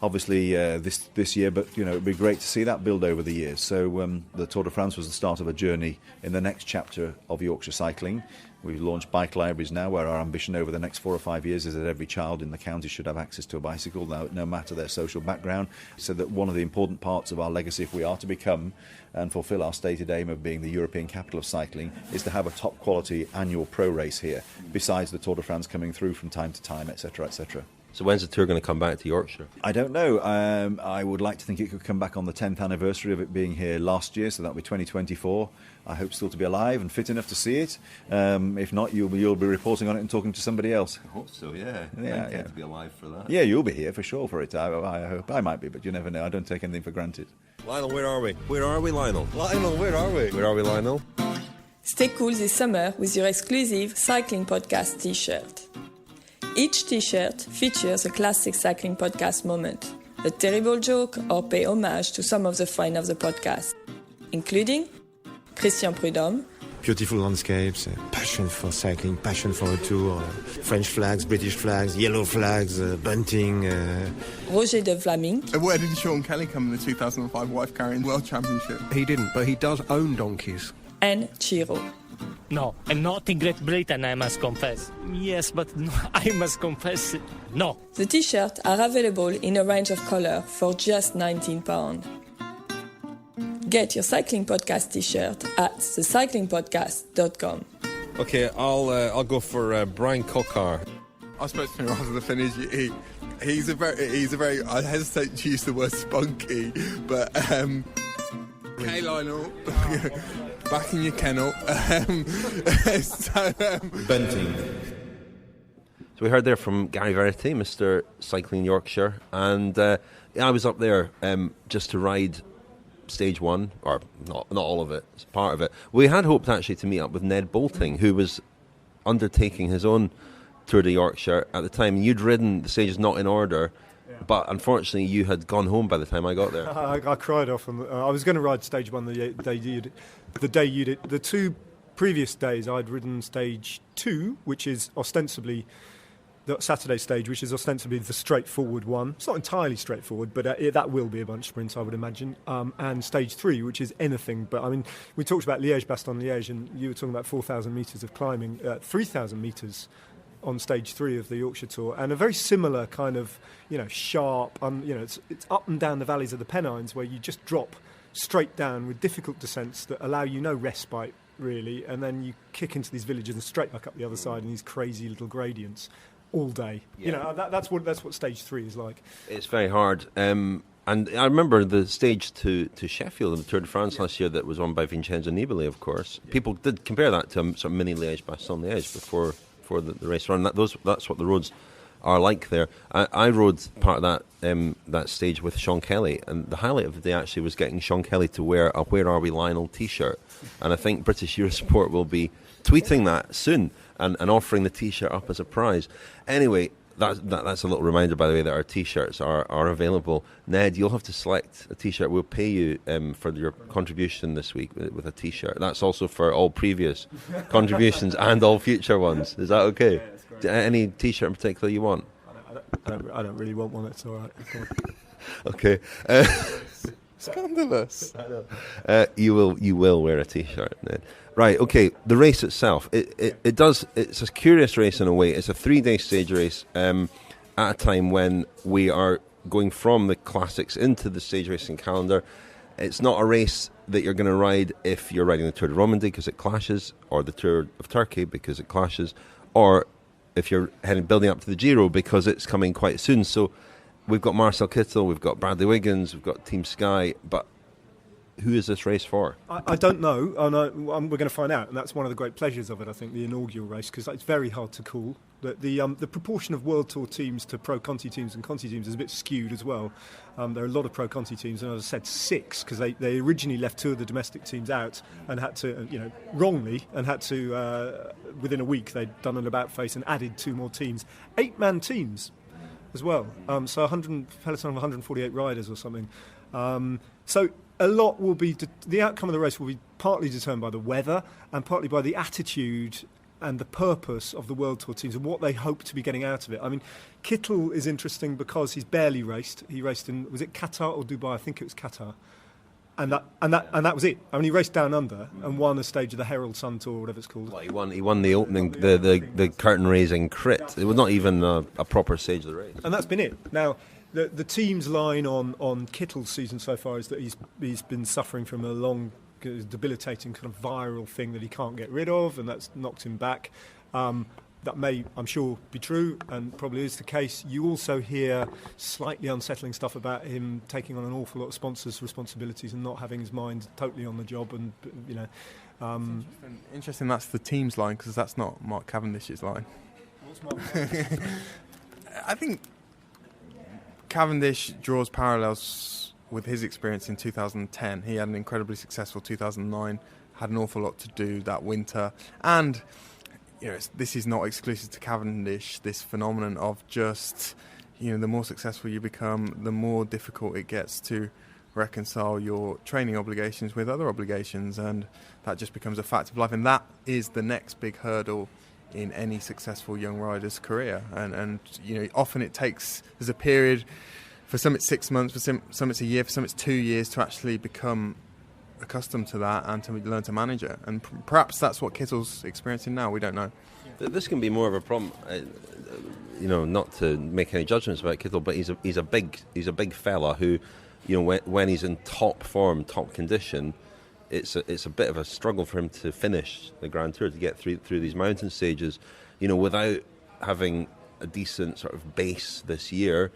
obviously this year, but it'd be great to see that build over the years. So the Tour de France was the start of a journey in the next chapter of Yorkshire cycling. We've launched bike libraries now, where our ambition over the next 4 or 5 years is that every child in the county should have access to a bicycle, no matter their social background. So that one of the important parts of our legacy, if we are to become and fulfil our stated aim of being the European capital of cycling, is to have a top quality annual pro race here, besides the Tour de France coming through from time to time, etc., etc. So when's the Tour going to come back to Yorkshire? I don't know. I would like to think it could come back on the 10th anniversary of it being here last year, so that'll be 2024. I hope still to be alive and fit enough to see it. If not, you'll be reporting on it and talking to somebody else. I hope so, yeah. Yeah. To be alive for that. Yeah, you'll be here for sure for it. I hope I might be, but you never know. I don't take anything for granted. Lionel, where are we? Where are we, Lionel? Lionel, where are we? Where are we, Lionel? Stay cool this summer with your exclusive Cycling Podcast t-shirt. Each t-shirt features a classic cycling podcast moment, a terrible joke, or pay homage to some of the friends of the podcast, including Christian Prudhomme, beautiful landscapes, passion for cycling, passion for a tour, French flags, British flags, yellow flags, bunting. Roger de Vlaming. Where did Sean Kelly come in the 2005 wife carrying World Championship? He didn't, but he does own donkeys. And Chiro. No, and not in Great Britain, I must confess. Yes, but no, I must confess, no. The t-shirts are available in a range of colours for just £19. Get your Cycling Podcast t-shirt at thecyclingpodcast.com. Okay, I'll go for Brian Cockar. I suppose to after the finish, he's a very. I hesitate to use the word spunky, but hey Lionel, back in your kennel. Bunting. So we heard there from Gary Verity, Mr. Cycling Yorkshire, and I was up there just to ride stage one, or not all of it, it's part of it. We had hoped actually to meet up with Ned Boulting, who was undertaking his own Tour de Yorkshire at the time. You'd ridden the stages not in order, but unfortunately you had gone home by the time I got there. I cried off. I was going to ride stage one the day you did. The 2 previous days I'd ridden stage 2, which is ostensibly the Saturday stage, which is ostensibly the straightforward one. It's not entirely straightforward, but that will be a bunch sprint, I would imagine. And stage 3, which is anything but. I mean, we talked about Liège-Bastogne-Liège, and you were talking about 4,000 metres of climbing, 3,000 metres on stage 3 of the Yorkshire Tour, and a very similar kind of, sharp. It's up and down the valleys of the Pennines, where you just drop straight down with difficult descents that allow you no respite really, and then you kick into these villages and straight back up the other side in these crazy little gradients all day. Yeah. That's what stage 3 is like. It's very hard. And I remember the stage to Sheffield in the Tour de France last year that was won by Vincenzo Nibali, of course. Yeah. People did compare that to a sort of mini Liège-Bastogne-Liège before the race run. That's what the roads are like there. I rode part of that stage with Sean Kelly, and the highlight of the day actually was getting Sean Kelly to wear a Where Are We Lionel t-shirt, and I think British Eurosport will be tweeting that soon and offering the t-shirt up as a prize. Anyway, that's a little reminder, by the way, that our T-shirts are available. Ned, you'll have to select a T-shirt. We'll pay you for your contribution this week with a T-shirt. That's also for all previous contributions and all future ones. Is that okay? Yeah, that's great. Any T-shirt in particular you want? I don't really want one. It's all right. Okay. Scandalous. You will wear a T-shirt, Ned. Right, okay, the race itself, it's a curious race in a way. It's a 3-day stage race at a time when we are going from the classics into the stage racing calendar. It's not a race that you're going to ride if you're riding the Tour de Romandie because it clashes, or the Tour of Turkey because it clashes, or if you're building up to the Giro because it's coming quite soon. So we've got Marcel Kittel, we've got Bradley Wiggins, we've got Team Sky, but who is this race for? I don't know. We're going to find out, and that's one of the great pleasures of it, I think, the inaugural race, because it's very hard to call. The proportion of World Tour teams to Pro Conti teams and Conti teams is a bit skewed as well. There are a lot of Pro Conti teams, and as I said, 6, because they originally left 2 of the domestic teams out and had to, wrongly, and had to, within a week, they'd done an about-face and added 2 more teams. 8-man teams as well. So Peloton of 148 riders or something. So a lot will be, the outcome of the race will be partly determined by the weather and partly by the attitude and the purpose of the World Tour teams and what they hope to be getting out of it. I mean, Kittel is interesting because he's barely raced. He raced in, was it Qatar or Dubai? I think it was Qatar. And that was it. I mean, he raced down under and won a stage of the Herald Sun Tour, whatever it's called. Well, he won the opening, the curtain raising crit. It was not even a proper stage of the race. And that's been it. Now, the team's line on Kittel's season so far is that he's been suffering from a long, debilitating kind of viral thing that he can't get rid of, and that's knocked him back. That may, I'm sure, be true, and probably is the case. You also hear slightly unsettling stuff about him taking on an awful lot of sponsors' responsibilities and not having his mind totally on the job, and Interesting. That's the team's line, because that's not Mark Cavendish's line. What's Mark? I think Cavendish draws parallels with his experience in 2010. He had an incredibly successful 2009, had an awful lot to do that winter, and this is not exclusive to Cavendish, this phenomenon of just, the more successful you become, the more difficult it gets to reconcile your training obligations with other obligations, and that just becomes a fact of life, and that is the next big hurdle in any successful young rider's career. And often there's a period, for some it's 6 months, for some it's a year, for some it's 2 years to actually become accustomed to that and to learn to manage it. And perhaps that's what Kittel's experiencing now. We don't know. This can be more of a problem. Not to make any judgments about Kittel, but he's a big fella who, when he's in top form, top condition, it's a bit of a struggle for him to finish the Grand Tour, to get through these mountain stages, without having a decent sort of base this year.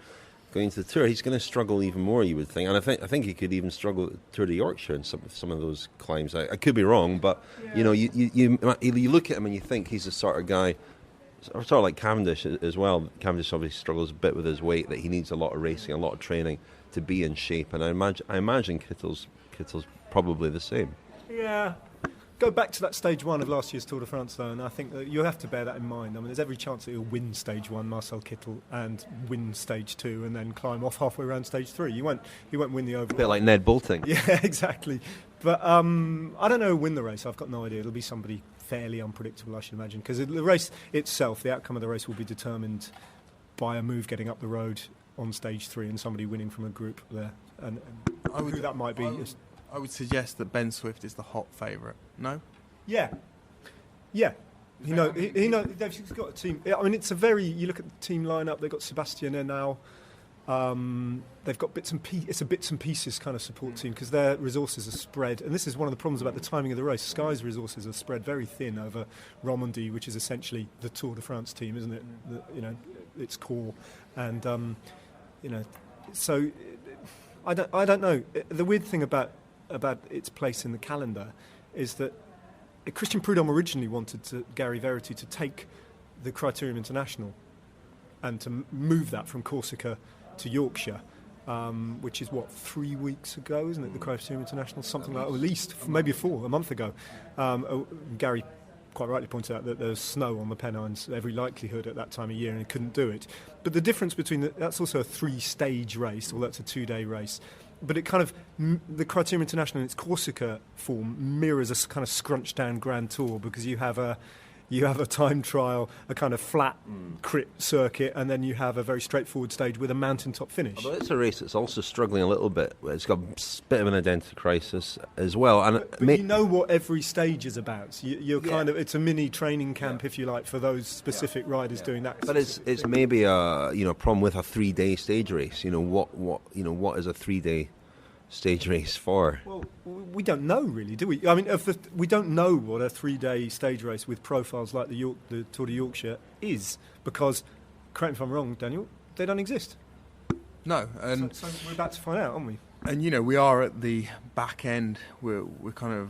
Going to the Tour, he's going to struggle even more, you would think, and I think he could even struggle at the Tour de Yorkshire in some of those climbs. I could be wrong, but you look at him and you think he's the sort of guy, sort of like Cavendish as well. Cavendish obviously struggles a bit with his weight, that he needs a lot of racing, a lot of training to be in shape, and I imagine Kittel's probably the same. Yeah. Go back to that stage 1 of last year's Tour de France, though, and I think that you have to bear that in mind. I mean, there's every chance that he'll win stage 1, Marcel Kittel, and win stage 2, and then climb off halfway around stage 3. He won't win the overall. A bit like Ned Boulting. Yeah, exactly. But I don't know who'll win the race. I've got no idea. It'll be somebody fairly unpredictable, I should imagine, because the race itself, the outcome of the race will be determined by a move getting up the road on stage 3 and somebody winning from a group there. And who that might be is... I would suggest that Ben Swift is the hot favourite. No? Yeah. He knows. They've got a team. I mean, you look at the team lineup. They've got Sebastian now. They've got bits and pieces kind of support team, because their resources are spread. And this is one of the problems about the timing of the race. Sky's resources are spread very thin over Romandie, which is essentially the Tour de France team, isn't it? Its core. And so I don't know. The weird thing about its place in the calendar is that Christian Prudhomme originally wanted Gary Verity to take the Criterium International and to move that from Corsica to Yorkshire, which is 3 weeks ago, isn't it? The Criterium International, something like, or at least maybe a month ago. Gary quite rightly pointed out that there's snow on the Pennines, every likelihood at that time of year, and he couldn't do it. But the difference between that's also a 3-stage race, or that's a 2-day race. But it kind of, the Criterium International in its Corsica form mirrors a kind of scrunched down Grand Tour, because you have a time trial, a kind of flat crit circuit, and then you have a very straightforward stage with a mountaintop finish. Although it's a race that's also struggling a little bit. It's got a bit of an identity crisis as well. And but you know what every stage is about. You're kind of, it's a mini training camp, if you like, for those specific riders doing that. But it's maybe a problem with a 3-day stage race. What is a 3-day stage race for? Well, we don't know really, do we? I mean, we don't know what a 3-day stage race with profiles like the Tour de Yorkshire is, because, correct me if I'm wrong, Daniel, they don't exist. No, and so we're about to find out, aren't we? And we are at the back end. We're kind of.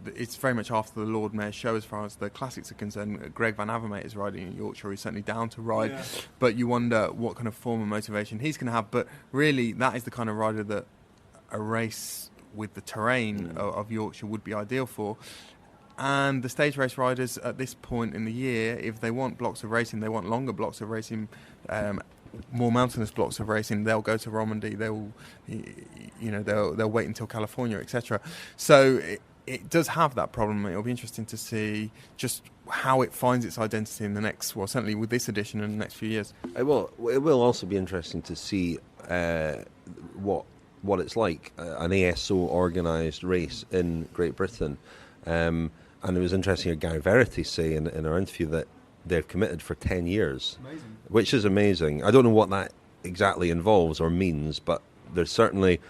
It's very much after the Lord Mayor's show as far as the classics are concerned. Greg Van Avermaet is riding in Yorkshire. He's certainly down to ride, but you wonder what kind of form and motivation he's going to have. But really, that is the kind of rider that a race with the terrain of Yorkshire would be ideal for. And the stage race riders at this point in the year, if they want blocks of racing, they want longer blocks of racing, more mountainous blocks of racing, they'll go to Romandy. They'll wait until California, etc. So it does have that problem. It'll be interesting to see just how it finds its identity in the next, well, certainly with this edition in the next few years. It will also be interesting to see what it's like, an ASO organised race in Great Britain. And it was interesting to hear Gary Verity say in our interview that they've committed for 10 years, which is amazing. I don't know what that exactly involves or means, but there's certainly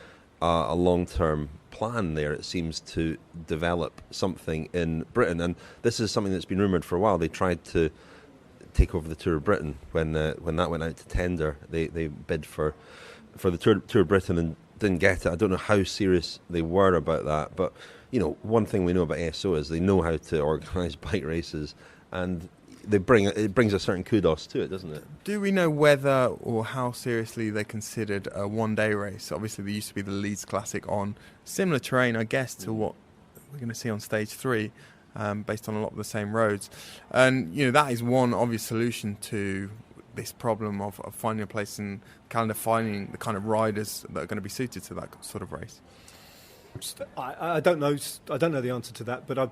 a long-term plan there, it seems, to develop something in Britain. And this is something that's been rumoured for a while. They tried to take over the Tour of Britain when that went out to tender. They bid for the Tour of Britain and didn't get it. I don't know how serious they were about that, but one thing we know about ASO is they know how to organise bike races, and it brings a certain kudos to it, doesn't it? Do we know whether or how seriously they considered a 1-day race? Obviously, there used to be the Leeds Classic on similar terrain, I guess, to what we're going to see on Stage 3, based on a lot of the same roads. And, that is one obvious solution to this problem of finding a place in the calendar, finding the kind of riders that are going to be suited to that sort of race. I don't know the answer to that, but I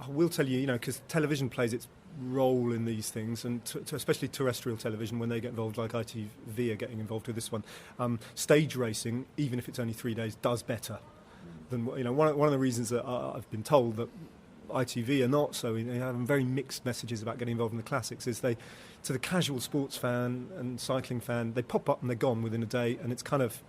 will tell you, because television plays its role in these things, and especially terrestrial television, when they get involved, like ITV are getting involved with this one. Stage racing, even if it's only 3 days, does better than one of the reasons that I've been told that ITV are not so, having very mixed messages about getting involved in the classics, is to the casual sports fan and cycling fan, they pop up and they're gone within a day, and it's kind of,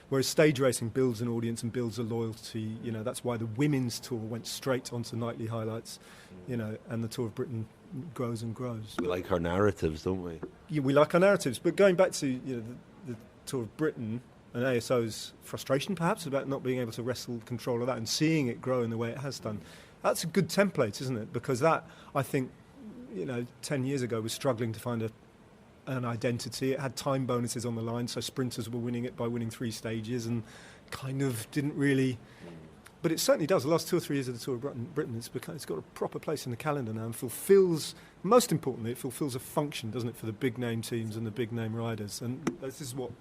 whereas stage racing builds an audience and builds a loyalty. That's why the women's tour went straight onto nightly highlights, and the Tour of Britain grows and grows. We like our narratives, don't we? Yeah, we like our narratives, but going back to the Tour of Britain and ASO's frustration perhaps about not being able to wrestle control of that and seeing it grow in the way it has done, that's a good template, isn't it? Because that, I think, 10 years ago was struggling to find an identity. It had time bonuses on the line, so sprinters were winning it by winning 3 stages, and kind of didn't really. But it certainly does. The last 2 or 3 years of the Tour of Britain, it's got a proper place in the calendar now, and fulfills, most importantly, it fulfills a function, doesn't it, for the big name teams and the big name riders. And this is what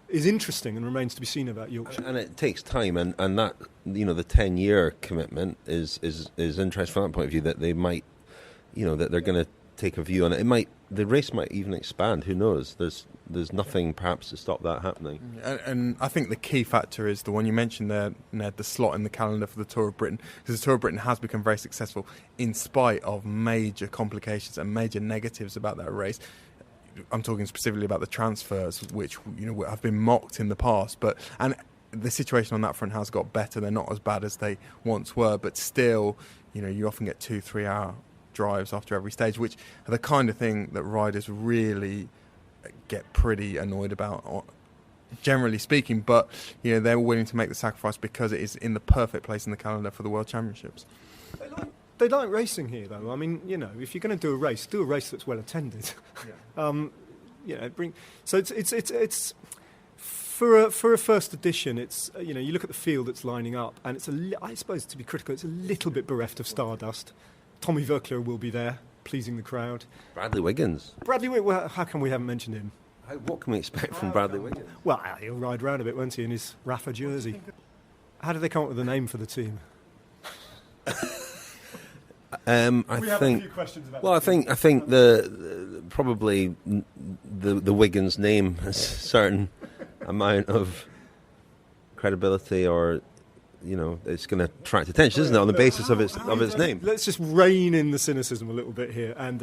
is interesting and remains to be seen about Yorkshire. And it takes time, and that the 10-year commitment is interesting from that point of view, that they might, that they're going to take a view on it. The race might even expand. Who knows? There's nothing perhaps to stop that happening. And I think the key factor is the one you mentioned there, Ned, the slot in the calendar for the Tour of Britain, because the Tour of Britain has become very successful in spite of major complications and major negatives about that race. I'm talking specifically about the transfers, which have been mocked in the past, and the situation on that front has got better. They're not as bad as they once were, but still, you often get 2-3 hour drives after every stage, which are the kind of thing that riders really get pretty annoyed about, generally speaking. But they're willing to make the sacrifice because it is in the perfect place in the calendar for the World Championships. They like racing here, though. I mean, if you're going to do a race that's well attended. Yeah. So it's For a first edition, it's you look at the field that's lining up, and it's I suppose to be critical, it's a little bit bereft of stardust. Tommy Verkler will be there, pleasing the crowd. Bradley Wiggins. Well, how come we haven't mentioned him? What can we expect from Bradley Wiggins? Well, he'll ride round a bit, won't he, in his Rafa jersey? How did they come up with a name for the team? I think the probably the Wiggins name has a certain amount of credibility, or it's going to attract attention, isn't it, on the basis of its name? Let's just rein in the cynicism a little bit here, and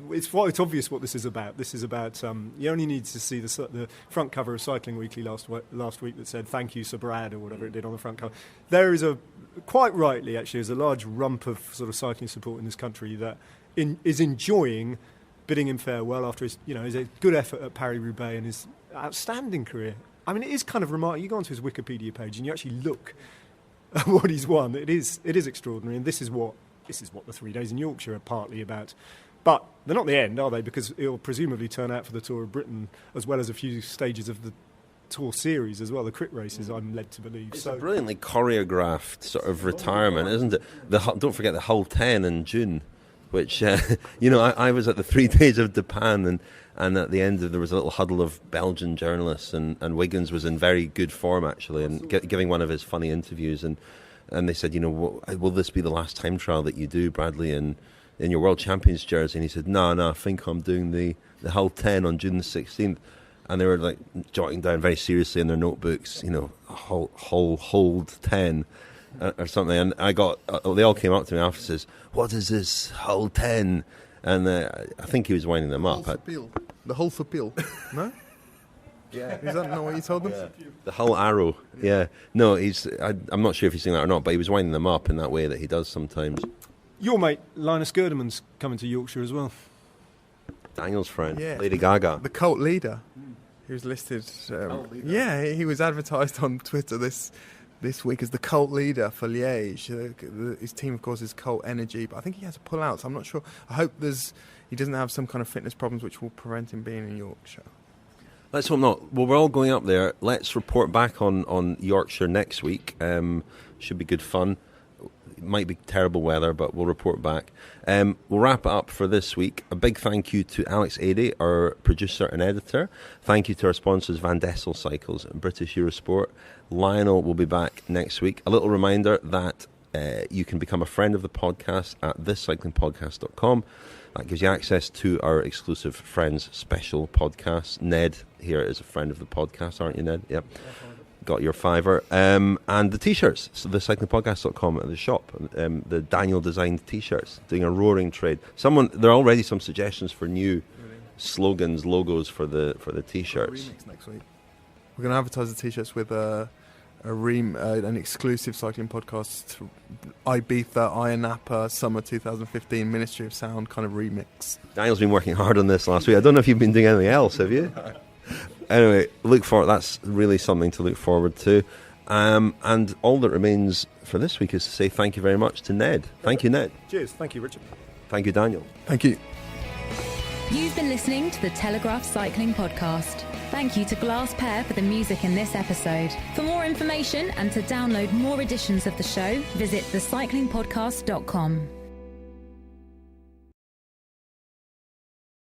it's obvious what this is about. This is about you only need to see the front cover of Cycling Weekly last week that said "Thank you, Sir Brad" or whatever it did on the front cover. There is quite rightly actually, there's a large rump of sort of cycling support in this country that is enjoying bidding him farewell after his good effort at Paris-Roubaix and his outstanding career. I mean, it is kind of remarkable. You go onto his Wikipedia page and you actually look at what he's won. It is extraordinary, and this is what the 3 days in Yorkshire are partly about. But they're not the end, are they? Because it'll presumably turn out for the Tour of Britain, as well as a few stages of the Tour series as well, the crit races, I'm led to believe. It's a brilliantly choreographed sort of retirement, isn't it? Don't forget the Hull 10 in June, which I was at the 3 days of Japan, and at the end there was a little huddle of Belgian journalists, and Wiggins was in very good form actually, and giving one of his funny interviews, and they said, will this be the last time trial that you do, Bradley, in your World Champions jersey? And he said, no, I think I'm doing the Hull 10 on June the 16th. And they were like jotting down very seriously in their notebooks, hold 10 or something. And they all came up to me after and says, "What is this hold 10?" And I think he was winding them up. The Hull for Peel, no? Yeah. Is that not what you told them? Yeah. The Hull Arrow, yeah. No, I'm not sure if he's saying that or not, but he was winding them up in that way that he does sometimes. Your mate, Linus Gerdeman's coming to Yorkshire as well. Daniel's friend, yeah. Lady Gaga. The cult leader. He was listed. He was advertised on Twitter this week as the cult leader for Liège. His team, of course, is Cult Energy, but I think he has to pull out, so I'm not sure. I hope he doesn't have some kind of fitness problems which will prevent him being in Yorkshire. Let's hope not. Well, we're all going up there. Let's report back on Yorkshire next week. Should be good fun. It might be terrible weather, but we'll report back. We'll wrap it up for this week. A big thank you to Alex Adey, our producer and editor. Thank you to our sponsors, Van Dessel Cycles and British Eurosport. Lionel will be back next week. A little reminder that you can become a friend of the podcast at thiscyclingpodcast.com. That gives you access to our exclusive Friends special podcast. Ned here is a friend of the podcast, aren't you, Ned? Yep. Got your $5. And the T-shirts, so thecyclingpodcast.com at the shop, the Daniel designed T-shirts, doing a roaring trade. There are already some suggestions for new slogans, logos for the T-shirts. Remix next week. We're going to advertise the T-shirts with an exclusive cycling podcast, Ibiza, Ayia Napa, Summer 2015, Ministry of Sound kind of remix. Daniel's been working hard on this last week. I don't know if you've been doing anything else, have you? Anyway, that's really something to look forward to. And all that remains for this week is to say thank you very much to Ned. Thank you, Ned. Cheers. Thank you, Richard. Thank you, Daniel. Thank you. You've been listening to the Telegraph Cycling Podcast. Thank you to Glass Pear for the music in this episode. For more information and to download more editions of the show, visit thecyclingpodcast.com.